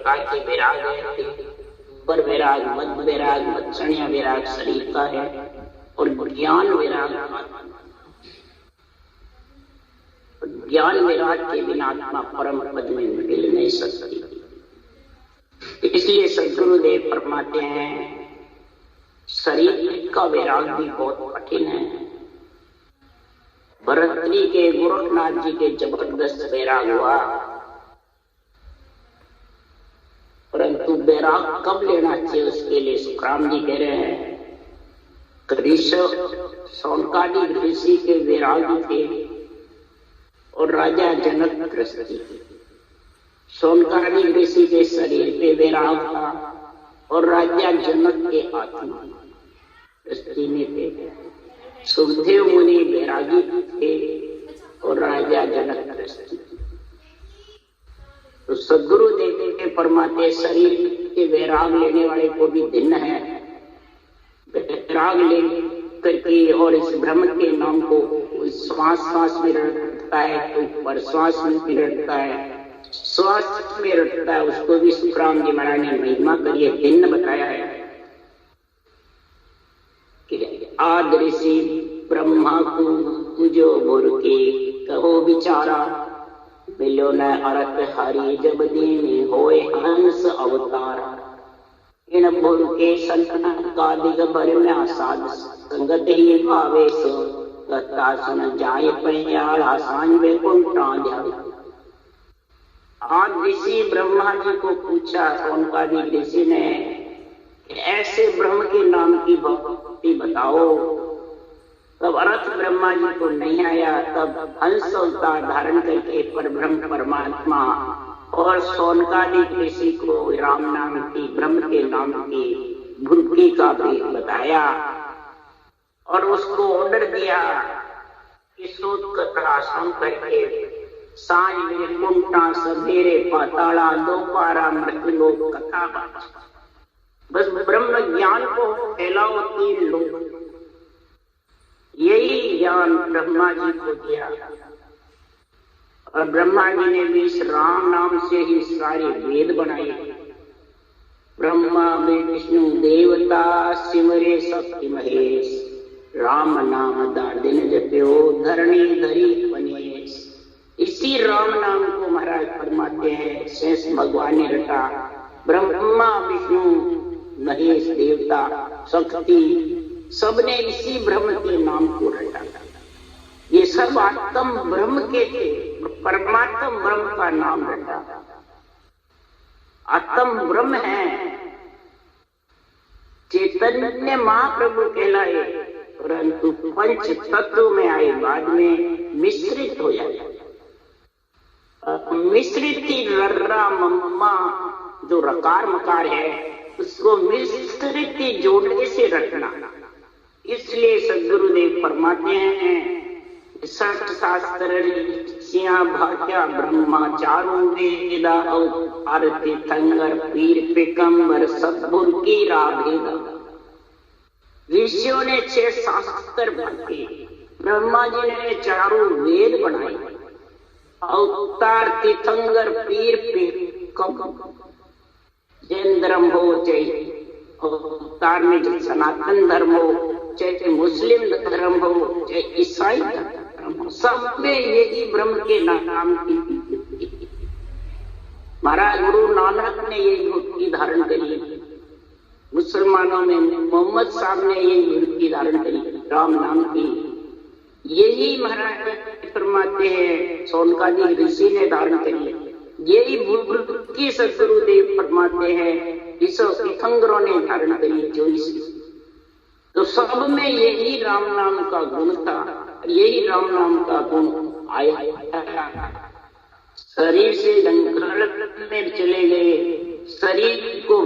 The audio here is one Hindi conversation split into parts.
प्रकार के वैराग है। बर वैराग, मद वैराग, मत्सण्य वैराग शरीर का है और ज्ञान वैराग। ज्ञान वैराग के बिना आत्मा परम पद में मिल नहीं सकती। इसलिए सद्गुरुदेव फरमाते हैं शरीर का वैराग भी बहुत कठिन है। भरतरी के गोरखनाथ जी के जबरदस्त वैराग हुआ, परंतु वैराग कब लेना चाहिए उसके लिए सुखराम जी कह रहे हैं सौनकादि ऋषि के वैरागी थे और राजा जनक गृहस्थी। सौनकादि ऋषि के शरीर पे वैराग था और राजा जनक के आत्मा गृहस्थी में थे। सुखदेव मुनि वैरागी थे और राजा जनक गृहस्थी। तो सद्गुरु देव के फरमाते शरीर के वैराग लेने वाले को भी भिन्न है। वैराग ले करके और इस ब्रह्म के नाम को श्वास श्वास में रटता है, कोई प्रश्वास में रटता है, श्वास में रटता है, उसको भी सुखराम जी महाराज ने महिमा करिए भिन्न बताया है कि आद ऋषि ब्रह्मा को पूजो भुर के कहो बिचारा, मिलो न अरत हरि जब दीन होए हंस अवतार। इन भुर के संतन का दिगंबर में आसाद संगत ही भावे सो कथा सुन जाए पैयाला सांझ वैकुंठा ध्यान। आज ऋषि ब्रह्मा जी को पूछा सौनकादि ऋषि ने ऐसे ब्रह्म के नाम की भक्ति बताओ। तब अर्थ ब्रह्मा जी को नहीं आया, तब हंस अवतार धारण करके परब्रह्म परमात्मा और सौनकादि ऋषि को राम नाम की ब्रह्म के नाम की भुर्गी का भी बताया और उसको ऑर्डर दिया कि सूत कथा सुन करके सांझ में कुंटा सवेरे पाताला दोपारा मृत्युलोक कथा बस ब्रह्म ज्ञान को फैलाओ 3 लोग। यही ज्ञान ब्रह्मा जी को दिया और ब्रह्मा जी ने भी इस राम नाम से ही सारे वेद बनाए। ब्रह्मा विष्णु देवता सिमरे शक्ति महेश, राम नाम दादिन जप्यो धरणी धरी पनेश। इसी राम नाम को महाराज फरमाते हैं शेष भगवान ने रटा। ब्रह्मा विष्णु महेश देवता शक्ति सबने इसी ब्रह्म के नाम को रटा। ये सब आत्म ब्रह्म के थे, परमात्म ब्रह्म का नाम रटा। आत्म ब्रह्म है, चैतन्य महाप्रभु कहलाए, परंतु पंच तत्व में आए बाद में मिश्रित हो जाए। मिश्रित की रर्रा मम्मा जो रकार मकार है उसको मिश्रित की जोड़ने से रखना। इसलिए सद्गुरुदेव फरमाते हैं सठ शास्त्र भाग्या ब्रह्माचारों वेदा आरती थंगर पीर पिकम्बर सद्गुरु की राभेदा। ऋषियों ने 6 शास्त्र भागे, ब्रह्मा जी ने 4 वेद बनाए, अवतार तीर्थंकर पीर पिकम्बर जैन धर्म हो चाहे अवतार में जो सनातन धर्म हो, चाहे मुस्लिम धर्म हो, चाहे ईसाई धर्म हो, सब में यही ब्रह्म के नाम की। महाराज गुरु नानक ने यही भक्ति धारण करी, मुसलमानों में मोहम्मद साहब ने यही भक्ति धारण करी राम नाम की। यही महाराज फरमाते हैं सौनकादि ऋषि ने धारण करी, यही भक्ति सद्गुरुदेव फरमाते हैं तीर्थंकरों ने धारण करी 24। तो सब में यही राम नाम का गुण था, यही राम नाम का गुण आया। शरीर से जंगल में चले गए, शरीर को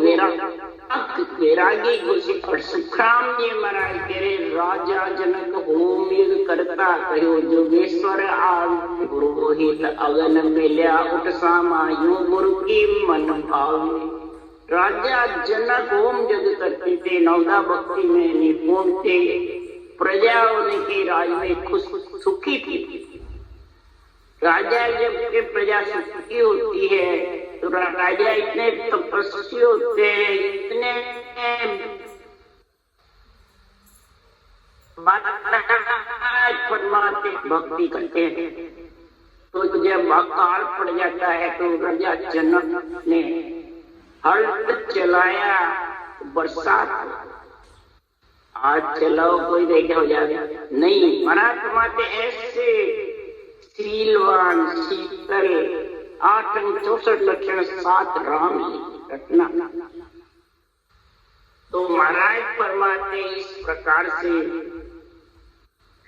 वैरागी घोषित और सुखराम जी महाराज तेरे राजा जनक होम करता कहो जोगेश्वर आग पुरोहित अगन मिल्या उठ सामायु गुरु की मन भावे। राजा जनक होम जग करते थे, नवदा भक्ति में निपुण थे, प्रजा उनके राज में खुश सुखी थी। राजा जब प्रजा सुखी होती है तो परंतु राजा इतने तपस्वी होते हैं, इतने परमात्मा भक्ति करते हैं, तो जब अकाल पड़ जाता है तो राजा जनक ने हल चलाया, बरसात आज चलाओ कोई देखे हो जाएगा नहीं। महात्मा के ऐसे शीलवान शीतल 864 लक्षण 7 राम रत्ना। तो महाराज परमात्मा इस प्रकार से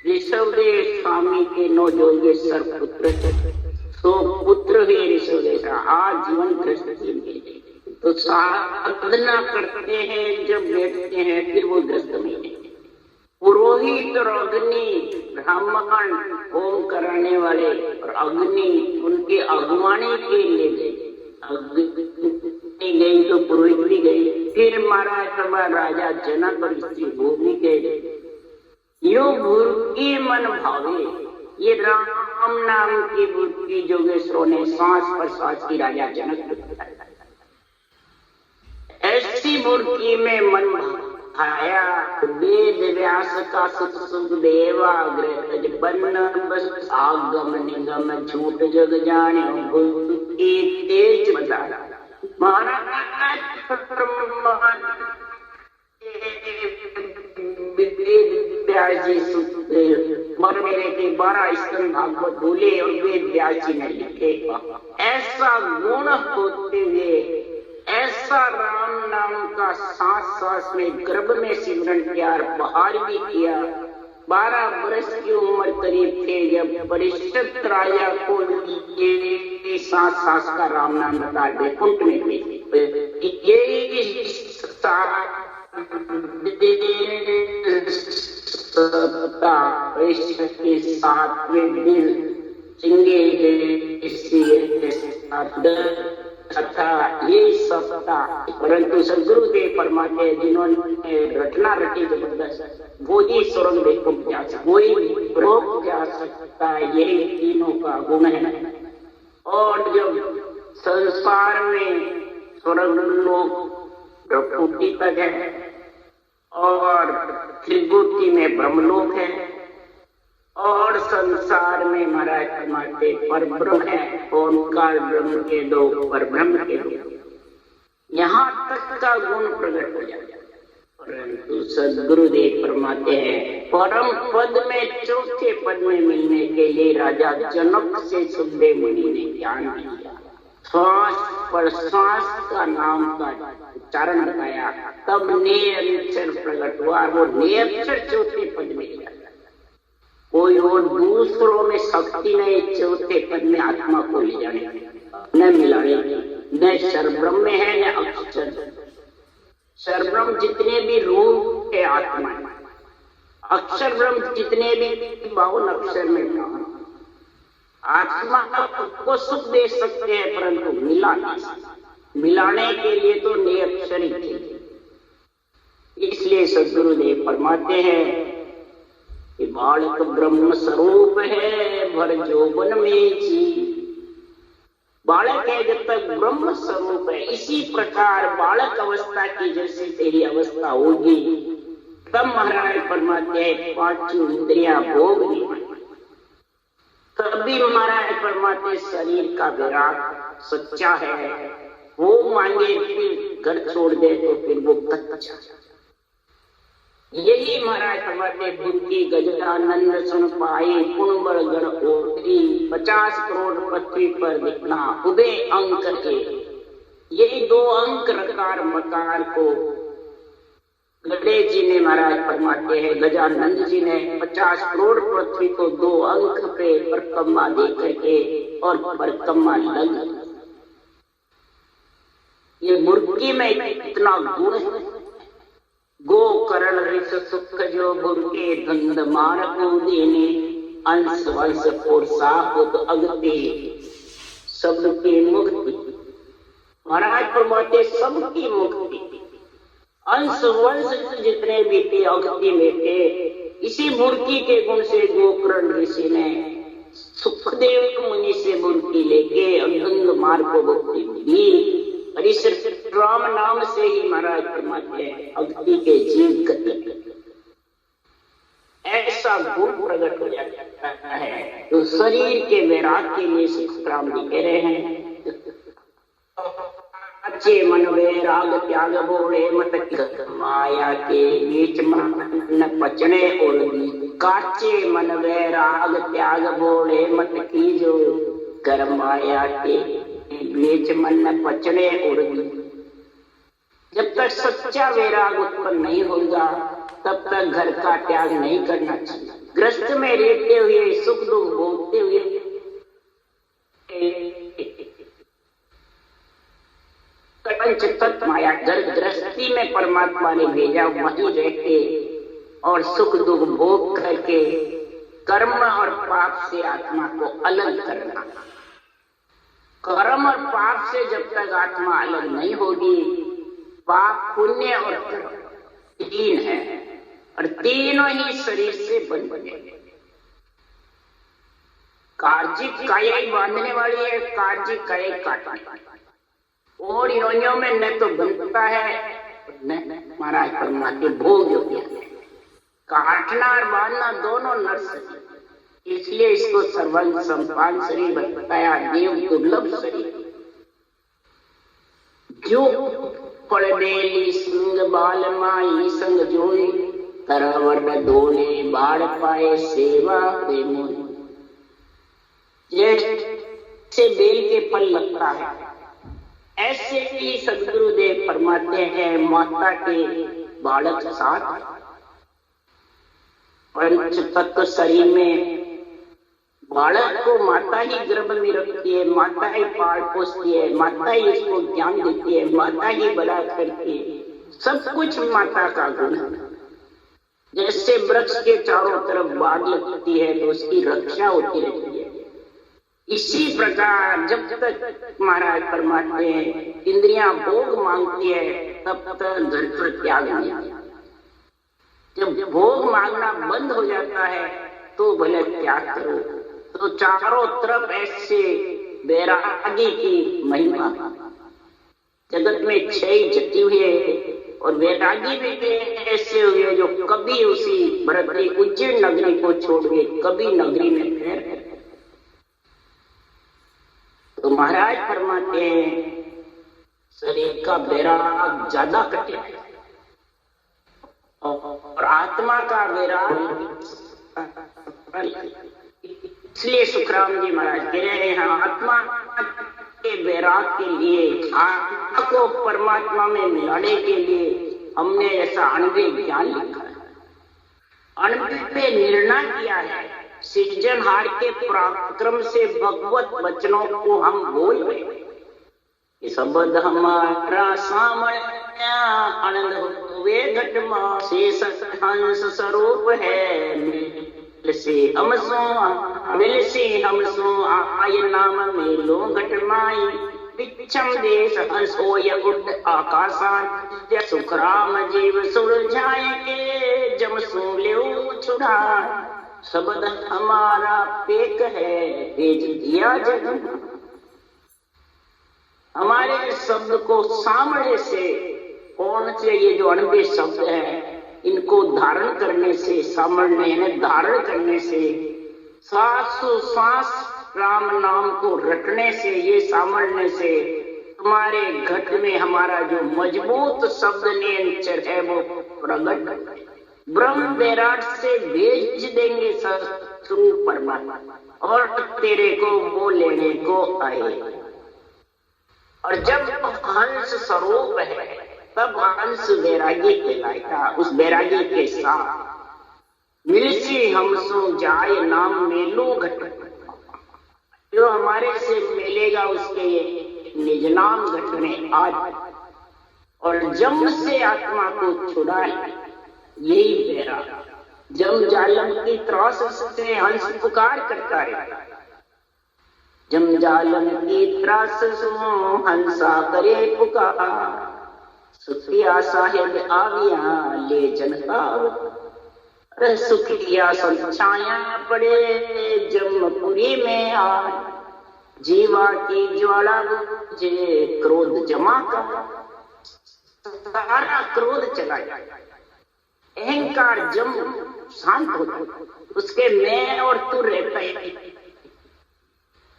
ऋषभदेव स्वामी के 9 योगेश्वर पुत्र तो पुत्र है ऋषभदेव आज जीवन गृहस्थी में तो साधना करते हैं, जब बैठते हैं फिर वो गृहस्थ में पुरोहित और अग्नि ब्राह्मण होम कराने वाले और अग्नि उनके अगुवाणी के लिए गए, अग्नि गई तो पुरोहित भी गई, फिर महाराज राजा जनक और स्त्री वो भी गए। यो भूर्की मन भावे, ये राम नाम की भूर्की जोगेश्वरों ने सांस पर सांस की राजा जनक को बताया। ऐसी मूर्ति में मन भाया, वेद व्यास का सुख सुख देवा ग्रह बन बस आगम निगम झूठ जग जाने भूति तेज बताया। महाराज व्यास जी मर मेरे के 12 स्कंद भागवत बोले और वेद व्यास जी ने लिखे। ऐसा गुण होते हुए ऐसा राम नाम का सांस सांस में गर्भ में सिमरन किया, बाहर भी किया। 12 वर्ष की उम्र करीब थे जब परिषद राजा को ये सांस सांस का राम नाम बता वैकुंठ में के 7वें दिन सिंगे तथा ये सप्ताह, परंतु सदगुरुदेव परमात्मा जिन्होंने रटना रटी जबरदस्त वो ही स्वर्ग देखो जा सकता, वही रोक जा सकता है, यही तीनों का गुण है। और जब संसार में स्वर्ग लोक प्रकृति तक है और त्रिभुति में ब्रह्मलोक है और संसार में महाराज परमात्मा पर ब्रह्म है, ओंकार ब्रह्म के 2 पर ब्रह्म के 2, यहाँ तक का गुण प्रकट हो जाता है। परंतु सदगुरुदेव परमात्मा है परम पद में 4थे पद में मिलने के लिए राजा जनक से सुखदेव मुनि ने ज्ञान दिया, श्वास पर श्वास का नाम का उच्चारण बताया, तब ने अक्षर प्रकट हुआ। वो ने अक्षर 4थे पद में जाता, कोई और दूसरों में शक्ति नहीं 4थे पद में आत्मा को ले जाने न मिलाने की, न शरब्रह्म में है न अक्षर। शरब्रह्म जितने भी रूप है आत्मा, अक्षर ब्रह्म जितने भी 52 अक्षर में आत्मा को सुख दे सकते हैं, परंतु मिलाने के लिए तो ने अक्षर ही चाहिए। इसलिए सदगुरुदेव फरमाते हैं कि बालक ब्रह्म स्वरूप है भर जोबन में जी। बालक है जब तक ब्रह्म स्वरूप है, इसी प्रकार बालक अवस्था की जैसे तेरी अवस्था होगी तब महाराज परमात्मा 5 इंद्रियां भोग नहीं, तभी महाराज परमात्मा शरीर का विराट सच्चा है। वो मांगे फिर घर छोड़ दे तो फिर वो कच्चा। यही महाराज परमात्मा बुद्धि गजानंद सुन पाई पुण्य गण ओटी 50 करोड़ पृथ्वी पर दिखना उदय अंक के। यही 2 अंक रकार मकार को गणेश जी ने महाराज परमात्मा है, गजानंद जी ने 50 करोड़ पृथ्वी को 2 अंक पे परिक्रमा दे करके और परिक्रमा लग। ये मुर्गी में इतना गुण है। गो करण ऋष सुख जो बुरके धंध मार को देने अंश वंश फोरसा तो अगति सबकी मुक्ति। महाराज परमात्मा सबकी मुक्ति, अंश वंश जितने भी थे अगति में थे। इसी मूर्ति के गुण से गोकर्ण ऋषि ने सुखदेव मुनि से मुक्ति लेके अंग मार्ग को मुक्ति मिली। और इस राम नाम से ही महाराज फरमाते हैं अवधि के जीव गति ऐसा गुण प्रकट हो जाता है। तो शरीर के वैराग के लिए सुखराम जी कह रहे हैं अच्छे मन वैराग त्याग बोले मत माया के बीच मन पचने और काचे मन वैराग त्याग बोले मत की जो कर माया के बीच मन पचने और जब तक सच्चा वैराग उत्पन्न नहीं होगा तब तक घर का त्याग नहीं करना चाहिए। ग्रस्त में रहते हुए सुख दुख भोगते हुए पंच तत्व माया घर गृहस्थी में परमात्मा ने भेजा वहीं रहते और सुख दुख भोग करके कर्म और पाप से आत्मा को अलग करना। कर्म और पाप से जब तक आत्मा अलग नहीं होगी, पाप पुण्य और कर्म तीन है और तीनों ही शरीर से बने। कार्जिक काया बांधने वाली है, कार्जिक काया काटने और योनियों में न तो बनता है न महाराज परमात्मा भोग योग्य है। काटना और बांधना दोनों नर्स है, इसलिए इसको सर्वांग संपान शरीर बताया, देव दुर्लभ शरीर। जो पड़ेली सिंह बाल माई संग जोई तरवर्ण दोले बाढ़ पाए सेवा प्रेमोई। जैसे बेल के फल लगता है ऐसे ही सदगुरुदेव फरमाते हैं माता के बालक साथ पंच तत्व शरीर में बालक को माता ही गर्भ में रखती है, माता ही पाल पोसती है, माता ही उसको ज्ञान देती है, माता ही बड़ा करती है। सब कुछ माता का गुण है। जैसे वृक्ष के चारों तरफ बाढ़ लगती है तो उसकी रक्षा होती रहती है, इसी प्रकार जब तक महाराज फरमाते हैं इंद्रियां भोग मांगती है तब तक घर पर त्याग नहीं। जब भोग मांगना बंद हो जाता है तो भले त्याग करो। तो चारों तरफ ऐसे वैरागी की महिमा जगत में क्षय जती हुई है और वैरागी भी ऐसे हुए जो कभी उसी भरतरी उज्जैन नगरी को छोड़ के कभी नगरी में पैर। तो महाराज फरमाते हैं शरीर का वैराग ज्यादा कटे और आत्मा का वैराग, इसलिए सुखराम जी महाराज कह रहे हैं आत्मा के वैराग के लिए, आत्मा को परमात्मा में मिलाने के लिए हमने ऐसा अनुभव ज्ञान लिखा है, अनुभव पे निर्णय किया है। सृजनहार के पराक्रम से भगवत वचनों को हम बोल रहे हैं। ये शब्द हमारा सामने आनंद हुए घटमा शेष हंस स्वरूप है, मिल से हम सो आय नाम मेलो घटमाई विच्छम देश हंसोय उठ आकाशान सुखराम जीव सुलझाए के जम सो ले छुड़ा। शब्द हमारा पेक है भेज दिया जग। हमारे शब्द को सामने से कौन से ये जो अनबे शब्द है इनको धारण करने से, सामने धारण करने से, सांसों सांस राम नाम को रटने से, ये सामने से हमारे घट में हमारा जो मजबूत शब्द नियंत्रण है वो प्रकट ब्रह्म विराट से भेज देंगे शत्रु परमात्मा और तेरे को वो लेने को आए। और जब हंस स्वरूप है तब हंस वैरागी कहलाएगा। उस वैरागी के साथ मिलसी हम सो जाए नाम मेलो घट, जो हमारे से मिलेगा उसके निज नाम घट में आज। और जम से आत्मा को छुड़ाए यही वैराग। जम जालम की त्रास से हंस पुकार करता है, जम जालम की त्रास सो हंसा करे पुकार। सुखिया साहेब आविया ले जनता सुखिया संछाया पड़े जमपुरी में आज, जीवा की ज्वाला बुझे क्रोध जमा का, सारा क्रोध चला जाए, अहंकार जम शांत होता, उसके मैं और तू रहता है।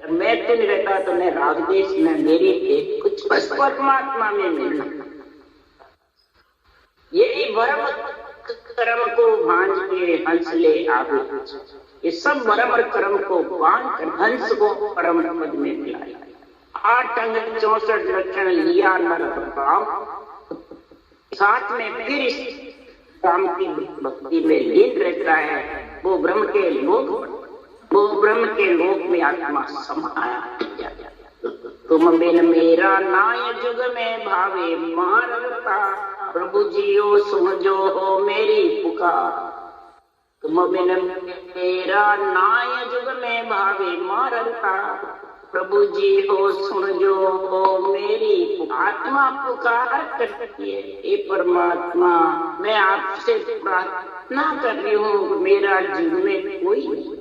मैं तो नहीं रहता तो न रागदेश न मेरी कुछ बस परमात्मा में मिलना। यही भरम कर्म को भांज के हंस ले आगे, ये सब भरम और कर्म को बांध कर हंस को परम पद में मिलाए। 8 अंग 64 लक्षण लिया नर राम, साथ में फिर इस राम की भक्ति में लीन रहता है। वो ब्रह्म के लोक में आत्मा समाया। तुम बिन मेरा नाय जुग में भावे मारता, प्रभु जियो सुमझो हो मेरी पुकार। तुम बिन मेरा नाय जुग में भावे मारता, प्रभु जी हो सुमझो हो मेरी। आत्मा पुकार करती है, हे परमात्मा मैं आपसे प्रार्थना कर रही हूँ, मेरा जुग में कोई नहीं।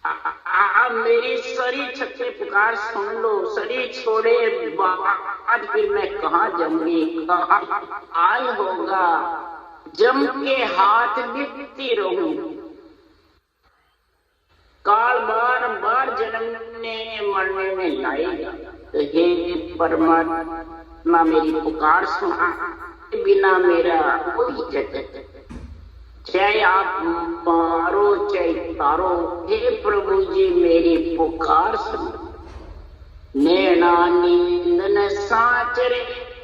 आप मेरी सरी छत्ते पुकार सुन लो, सरी छोड़े बाद फिर मैं कहाँ जाऊंगी, कहाँ हाल होगा, जम के हाथ बिकती रहूं। काल बार बार जन्मने मरने में लाएगा, तो हे परमात्मा मेरी पुकार सुना, बिना मेरा कोई जगत, चाहे आप मारो चाहे तारो, हे प्रभु जी मेरी पुकार सुनो। नैना नींद न साचरे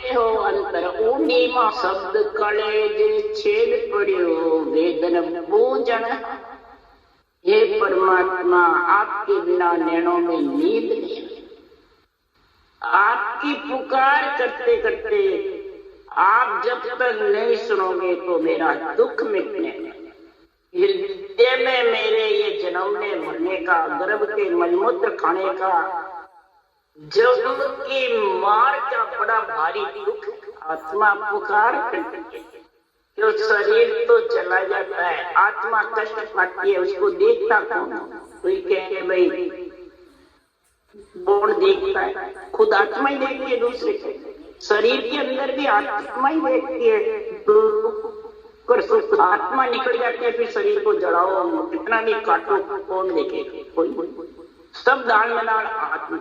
हो अंतर ऊंडी मां, शब्द कलेज छेद पड़ियो वेदन पूजन। हे परमात्मा आपके बिना नैनों में नींद नहीं। आपकी पुकार करते करते आप जब तक नहीं सुनोगे तो मेरा दुख मिटने, हृदय में मेरे ये जन्मने मरने का, गर्भ के मलमूत्र खाने का, जन्म की मार का बड़ा भारी दुख आत्मा पुकार करती है। जो शरीर तो चला जाता है, आत्मा कष्ट पाती है, उसको देखता कौन? कोई कहे भाई बोर्ड देखता है, खुद आत्मा ही देखती है दूसरे को। शरीर के अंदर भी आत्मा ही देखती है, आत्मा निकल जाती है, फिर शरीर को जड़ाओ कितना भी काटो कौन देखेगा? कोई। सब दाल में दाल आत्मा।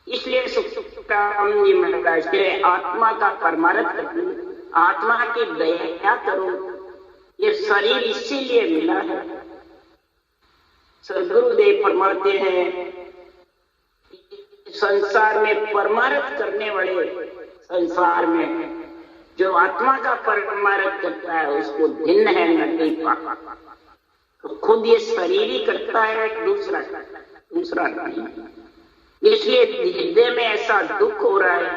इसलिए सुखराम जी महाराज कहे आत्मा का परमार्थ करो, आत्मा की दया करो। ये शरीर इसीलिए मिला है। सदगुरुदेव फरमाते हैं संसार में परमार्थ करने वाले, संसार में जो आत्मा का परमार्थ करता है उसको भिन्न है नहीं पाता। तो खुद ये शरीर ही करता है, दूसरा नहीं। इसलिए हृदय में ऐसा दुख हो रहा है।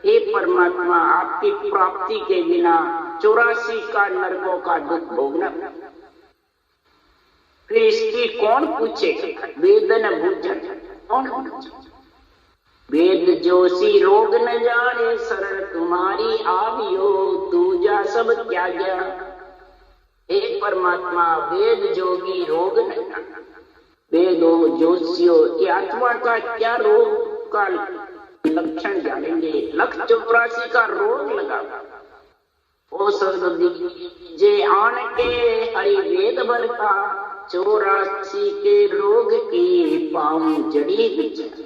हे परमात्मा आपकी प्राप्ति के बिना 84 का नरकों का दुख भोगना, फिर इसकी कौन पूछेगा? वेदन भूजन कौन पूछेगा? वेद जोशी रोग न जाने, शरण तुम्हारी आवियो दूजा सब त्यागा। हे परमात्मा वेद जोगी रोग न जाने, वेदो जोशियो ये आत्मा का क्या रोग का लक्षण जानेंगे? 184 का रोग लगा। ओ सदगुरु जे आन के हरि वेद भरता, 84 के रोग की पाऊं जड़ी बिचा।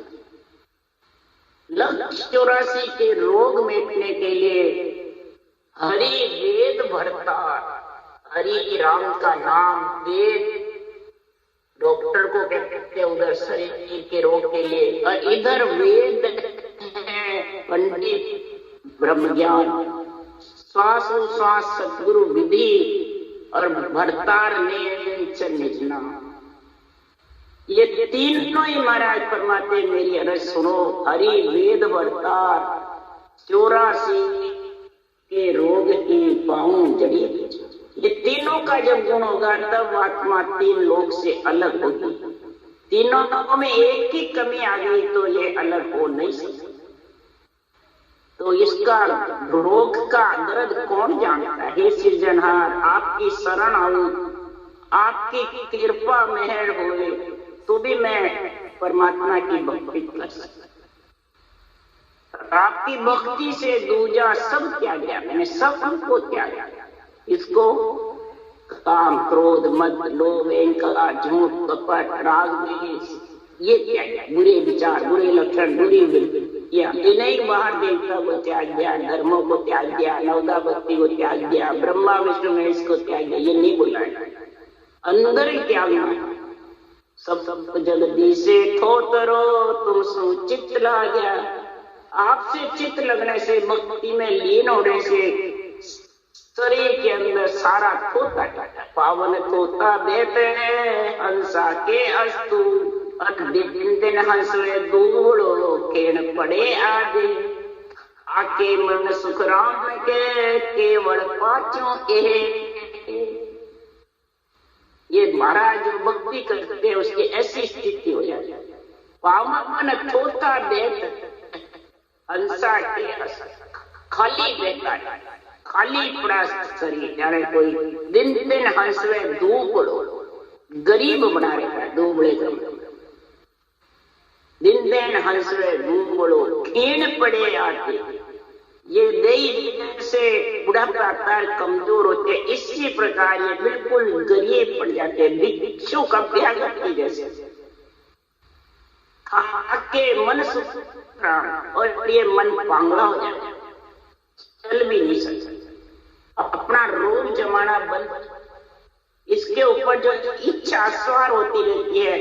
184 के रोग मिटने के लिए हरि वेद भरता, हरि राम का नाम वेद डॉक्टर को कहते हैं उधर शरीर के रोग के लिए, और इधर वेद पंडित ब्रह्म ज्ञान, श्वासोश्वास सदगुरु विधि और भरतार निजना। ये तीनों ही महाराज फरमाते मेरी अरज सुनो। हरि वेद भरतार 84 के रोग की पाऊं जड़ी। ये तीनों का जब गुण होगा तब आत्मा 3 लोक से अलग होगी। तीनों में एक ही कमी आ गई तो ये अलग हो नहीं सकती। तो इसका रोग का दर्द कौन जानता है। हे सृजनहार, आपकी शरण आऊं, आपकी कृपा मेहर होवे तो भी मैं परमात्मा की भक्ति कर सकता। आपकी भक्ति से दूजा सब त्याग गया, मैंने सब हमको त्याग गया। इसको काम, क्रोध, मद, लोभ, अहंकार, झूठ, कपट, राग, द्वेष, ये त्याग गया। बुरे विचार, बुरे लक्षण, बुरी वृत्तियां, इन्हें बाहर देवता को त्याग दिया, धर्मों को त्याग दिया, नवदा भक्ति को त्याग दिया, ब्रह्मा विष्णु महेश को त्याग दिया। ये नहीं बोला है, अंदर ही त्यागना है। सब जल्दी से थोतरो तुम सु चित्त ला गया। आपसे चित्त लगने से, भक्ति में लीन होने से शरीर के अंदर सारा थोता पावन थोता देते हैं हंसा के अस्तु दिन दिन हंसवे दूड़ो खेण पड़े आदि आके मन सुख राम के केवल पांचों के। ये महाराज जो भक्ति करते हैं उसकी ऐसी स्थिति हो जाती है। पावन थोता देत हंसा के खाली रहता है, खाली पड़ा शरीर, जाने कोई दिन दिन हंसवे दूबड़ो, गरीब बना रहता है, दूबड़े दिन दिन हंसवे दूबड़ो खीण पड़े आते। ये देह से बुढ़ापा आता है, कमजोर होते, इसी प्रकार ये बिल्कुल गरीब पड़ जाते, भिक्षु का ब्याह करती जैसे। आके मन सुख और ये मन पांगला हो जाता है, चल भी नहीं सकता, अपना रोग जमाना बंद। इसके ऊपर जो इच्छा सवार होती रहती है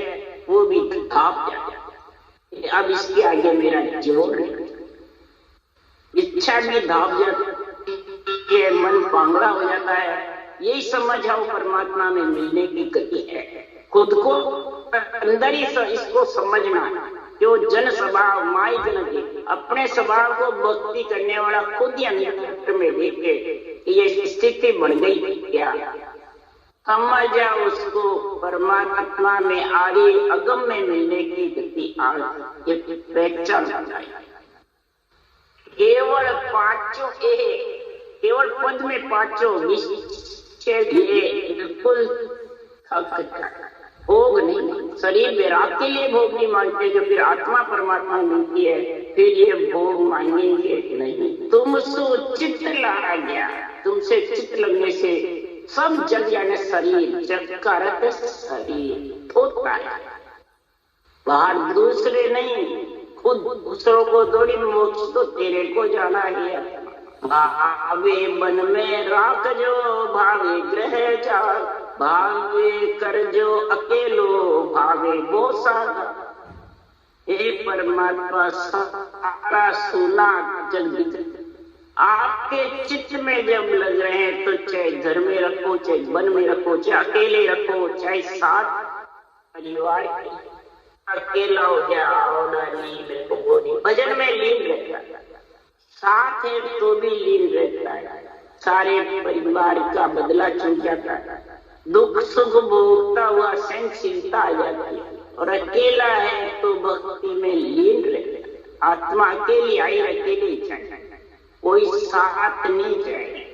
वो भी धाप जाता है। अब इसके आगे मेरा जोर नहीं, इच्छा भी धाप जाती है, मन पांगला हो जाता है। यही समझ आओ परमात्मा में मिलने की गति है। खुद को अंदर ही इसको समझना, जो जन स्वभाव माई जन के अपने स्वभाव को भक्ति करने वाला खुद ही अंतर में देखे ये स्थिति बन गई क्या, समझ जाओ उसको परमात्मा में आगे अगम में मिलने की गति ये पहचान जाए। केवल पांचों केवल पद में पांचों बिल्कुल भोग नहीं, शरीर विराग के लिए भोग नहीं मांगते, जो फिर आत्मा परमात्मा मिलती है फिर ये भोग मांगेंगे नहीं। तुमसे चित्त ला गया, तुमसे चित्त लगने से सब जग यानी शरीर, जग का अर्थ शरीर होता है, बाहर दूसरे नहीं, खुद दूसरों को थोड़ी, मोक्ष तो तेरे को जाना है। भावे मन में राख जो भावे ग्रह जा, भावे कर जो अकेलो भावे वो सागा। हे परमात्मा सारा सुना जग आपके चित्त में जब लग रहे हैं तो चाहे घर में रखो, चाहे वन में रखो, चाहे अकेले रखो, चाहे साथ परिवार अकेला हो गया भजन में लीन रहता है, साथ है तो भी लीन रहता है, सारे परिवार का बदला छूट जाता है, दुख सुख भोगता हुआ सहनशीलता आ जाती है, और अकेला है तो भक्ति में लीन रहता है। आत्मा अकेली आई, अकेली जाए, कोई साथ नहीं जाए।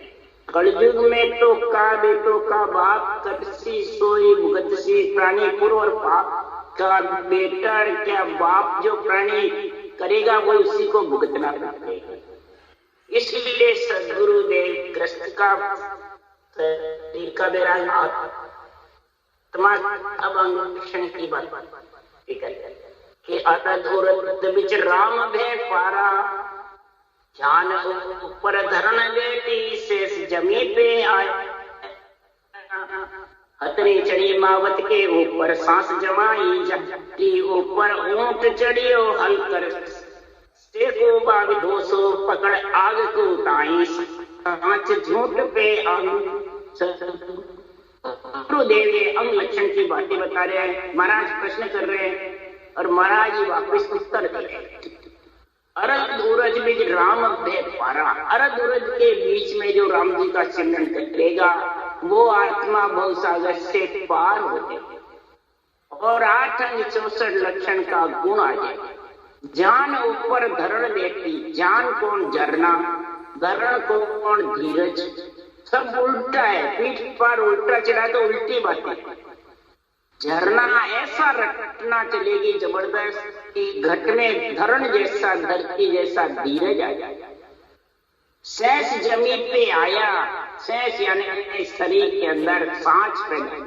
कलयुग में तो का बेटों का बाप कटसी सोई भुगतसी प्राणी पूर्व और पाप का बेटा क्या बाप जो प्राणी करेगा वो उसी को भुगतना पड़ेगा। इसलिए सदगुरुदेव ग्रस्त का अब अंगक्षण की बात कि अतः बिच राम भय पारा, ध्यान ऊपर धरण बेटी शेष जमी पे आए, हथनी चढ़ी मावत के ऊपर सांस जमाई, जबकि ऊपर ऊंट चढ़ियो हल कर को बाग 200 पकड़ आग को उताई, सांच झूठ पे गुरुदेव ये अंग लक्षण की बातें बता रहे हैं। महाराज प्रश्न कर रहे हैं और महाराज ही वापस उत्तर दे रहे हैं। अरद उरज बीच राम भय पारा, अरद उरज के बीच में जो राम जी का चिंतन करेगा वो आत्मा भवसागर से पार हो जाएगी और 8 अंग 64 लक्षण का गुण आ जाएगा। जान ऊपर धरण लेती, जान कौन झरना, धरण कौन धीरज, सब उल्टा है। पीठ पर उल्टा चला तो उल्टी बातें। झरना ऐसा रटना चलेगी जबरदस्त कि घट में धरण जैसा, धरती जैसा धीरज आ जाए। सैस जमी पे आया, सैस यानी शरीर के अंदर सांच पैदा,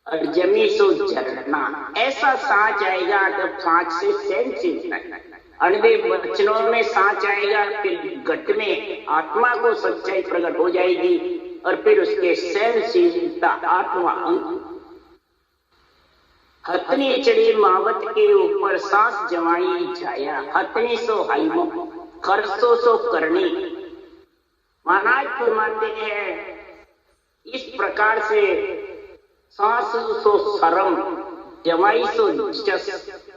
और जमी सो झरना, ऐसा सांच आएगा तब सांच से सहनशीलता, अणवे वचनों में सांच आएगा, फिर घट में आत्मा को सच्चाई प्रकट हो जाएगी, और फिर उसके सहनशीलता आत्मा अंग। हथनी चढ़ी मावत के ऊपर सांस जमाई छाया, हथनी सो हाइमो करसो सो करनी। महाराज फरमाते हैं इस प्रकार से सांस सो शरम, जमाई सो जस,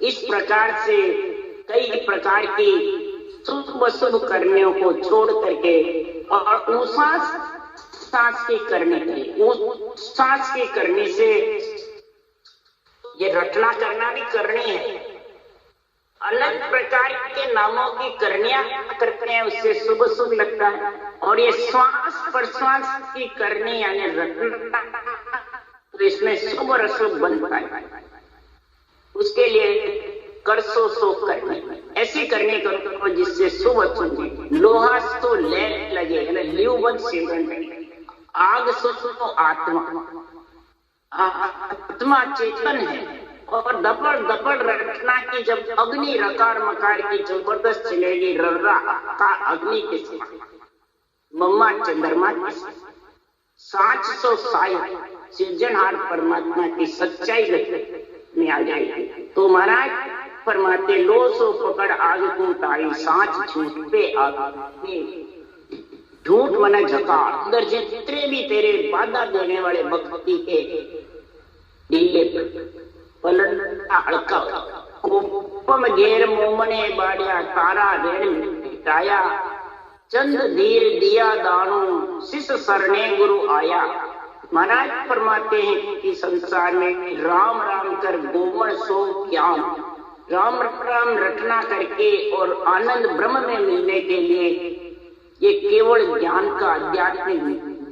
इस प्रकार से कई प्रकार की शुभ शुभ करने को छोड़ करके और उस सांस की करने के, उस सांस की करने से ये रटना करना भी करनी है। अलग प्रकार के नामों की करनियां करते हैं, उससे शुभ शुभ लगता है। और ये श्वास प्रश्वास की करनी यानी रटना, तो इसमें शुभ और अशुभ बनता है। उसके लिए करसो सो करनी, ऐसी करनी करो जिससे शुभ अशुभ। लोहा सो ले लगे, लिव वन सेवन, आग सो आत्मा, आत्मा चेतन है। और दपड़ दपड़ रटना की जब अग्नि रकार मकार की जबरदस्त चलेगी, रर्रा का अग्नि के समान, मम्मा चंद्रमा के समान, सांच सो साय, सृजनहार परमात्मा की सच्चाई में आ जाएगी। तो महाराज फरमाते लो सो पकड़ आग को ताई, सांच झूठ पे आगे, झूठ मना झका, अंदर जितने भी तेरे बाधा देने वाले भक्ति के ढीले पलटा हड़का, कोपम घेर मोमने बाड़िया, तारा रेण मिटाया, चंद धीर दिया दानू, शिष सरने गुरु आया। महाराज फरमाते हैं कि संसार में राम राम कर गोमण सो ज्ञान, राम राम रटना करके और आनंद ब्रह्म में मिलने के लिए ये केवल ज्ञान का अध्यात्मिक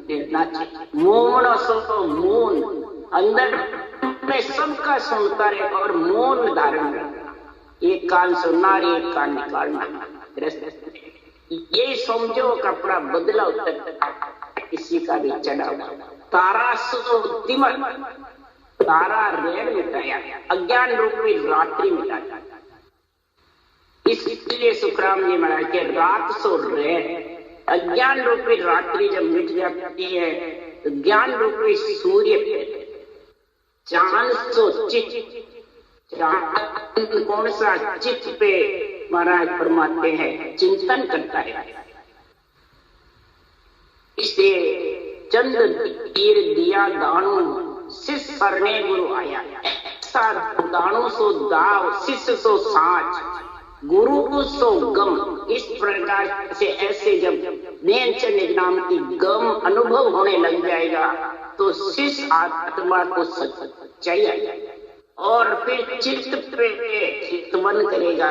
देना चाहिए। मोमण सो मौन, अंदर में सबका सुनता रहे और मौन धारण करना, एक कान सुनना और एक कान निकालना। ये समझो कपड़ा बदला उतर किसी का भी चढ़ा। तारा सो तिमर, तारा रेण मिटाया, अज्ञान रूपी रात्रि मिटाया। इसलिए सुखराम जी महाराज के रात सो रेण, अज्ञान रूपी रात्रि जब मिट जाती है तो ज्ञान रूपी सूर्य पे, चांद सो चित, चांद कौन सा चित पे महाराज फरमाते हैं चिंतन करता है। इसलिए चंद तीर दिया दाणु, शिष सरने गुरु आया, ऐसा दाणु सो दाव, शिष्य सो सांच, गुरु सो गम। इस प्रकार से ऐसे जब नेचन नाम की गम अनुभव होने लग जाएगा तो शिष्य आत्मा को सच्चाई आ जाएगा, और फिर चित्त पे चित्तवन करेगा,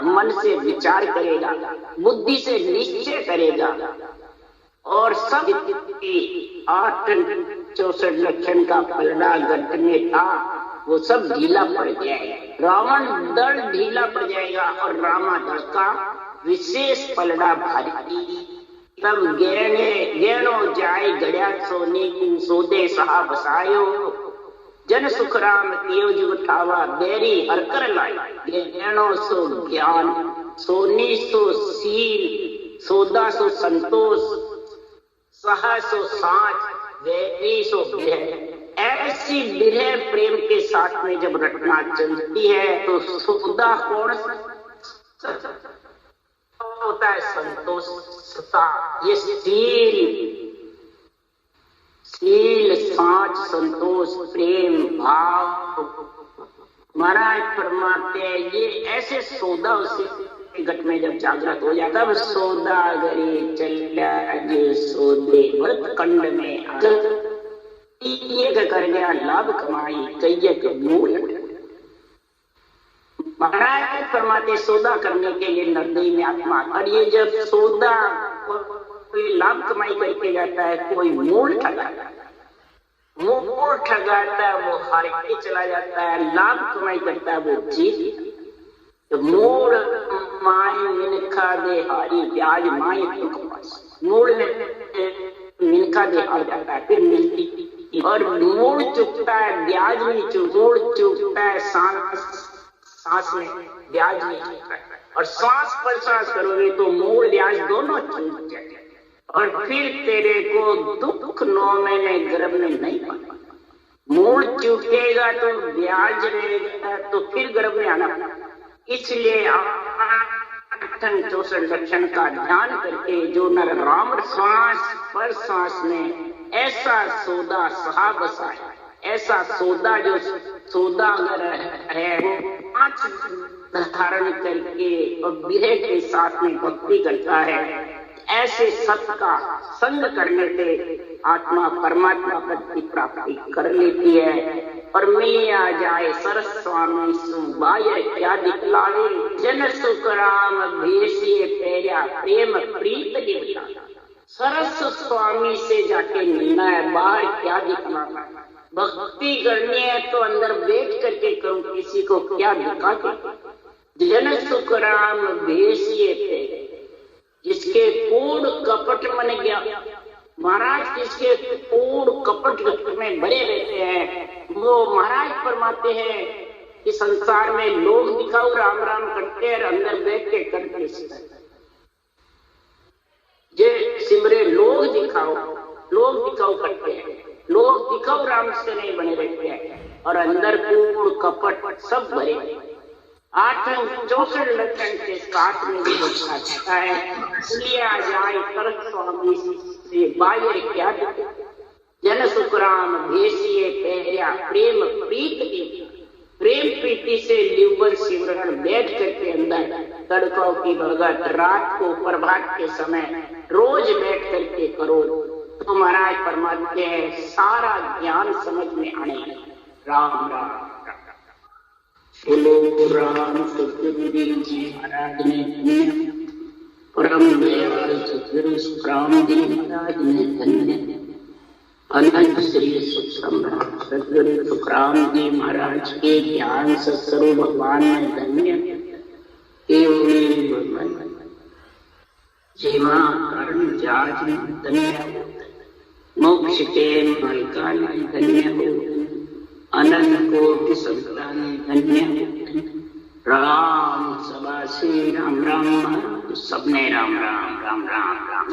मन से विचार करेगा, बुद्धि से निश्चय करेगा, और सब 864 लक्षण का पलड़ा गट में था वो सब ढीला पड़ जाएगा। रावण दल ढीला पड़ जाएगा और रामा दल का विशेष पलड़ा भारी। तब गेणो जाय गड़िया सोने की सोदे सहा बसायो, जन सुख राम कियो जुग ठावा, देरी हर कर लाई। गेणो सो ज्ञान, सोनी सो सील, सोदा सो संतोष, सहा सो सांच, देरी सो विरह। ऐसी विरह प्रेम के साथ में जब रटना चलती है तो सुखदा कौन होता है? संतोष, ये सील, सांच, संतोष, प्रेम भाव। महाराज फरमाते हैं ये ऐसे सौदा उसी घट में जब जागृत हो जाता है, सौदागरी चल्या जो सौदे व्रत कंड में कर गया लाभ कमाई, कैयक मूल। महाराज फरमाते सौदा करने के लिए नरदई में आत्मा, और ये जब सौदा कोई लाभ कमाई करके जाता है, कोई मोल ठगाता है, मोल ठगाता है वो हार के चला जाता है, लाभ कमाई करता है वो जीत। तो मोड़ माए मिनखा दे हारी ब्याज माए मोड़ मिनखा दे हार जाता है, फिर मिलती, और मोड़ चुकता है ब्याज नहीं मोड़ चुकता है, सांस में ब्याज नहीं चुकता है, और सांस पर सांस करोगे तो मोड़ ब्याज दोनों चुक जाएंगे, और फिर तेरे को दुख 9 महीने गर्भ में नहीं पाना। मोड़ चुकेगा तो ब्याज रहेगा, तो फिर गर्भ में आना। इसलिए 64 लक्षण का ध्यान करके जो नर राम सांस पर सांस में ऐसा सौदा सहा बसाया, ऐसा सौदा जो सौदागर है वो 5 धारण करके और विरह के साथ में भक्ति करता है, ऐसे सत का संग करने से आत्मा परमात्मा पद की प्राप्ति कर लेती है। और मैं आ जाए सरस स्वामी सुबाय क्या दिखलावे, जन सुख राम भेषिए पैरा प्रेम प्रीत दिखला। सरस स्वामी से जाके मिलना है, बाहर क्या दिखलाना। भक्ति करनी है तो अंदर बैठ करके करूं, किसी को क्या दिखा के। जन सुख राम भेषिए पैरा, जिसके कूड़ कपट मन गया, महाराज जिसके कूड़ कपट में भरे रहते हैं, वो महाराज फरमाते हैं कि संसार में लोग दिखाओ राम राम करते हैं, अंदर बैठ के करते जे सिमरे लोग दिखाओ करते हैं, लोग दिखाओ राम से नहीं बने रहते हैं, और अंदर कूड़ कपट सब भरे। 64 लक्षण के साथ में भी बचना चाहता है, इसलिए आ जाए तरक स्वामी से बाहर क्या दिखे, जन सुख राम भेषिए पैरा प्रेम प्रीत की। प्रेम प्रीति से लिवर सिमरण बैठ करके अंदर तड़कों की भगत रात को प्रभात के समय रोज बैठ करके करो तो महाराज परमात्मा है सारा ज्ञान समझ में आने। राम राम बोलो राम सतगुरु जी महाराज ने परम दयाल सतगुरु सुखराम जी महाराज ने धन्य अनंत श्री सतगुरु सुखराम जी महाराज के ज्ञान सत्स्वरूप भगवान में धन्य जीवा कर्ण जाज में धन्य मोक्ष के मालिका में धन्य हो अनंत कोटि संतान धन्य। राम सभा से राम राम सबने राम राम राम राम राम।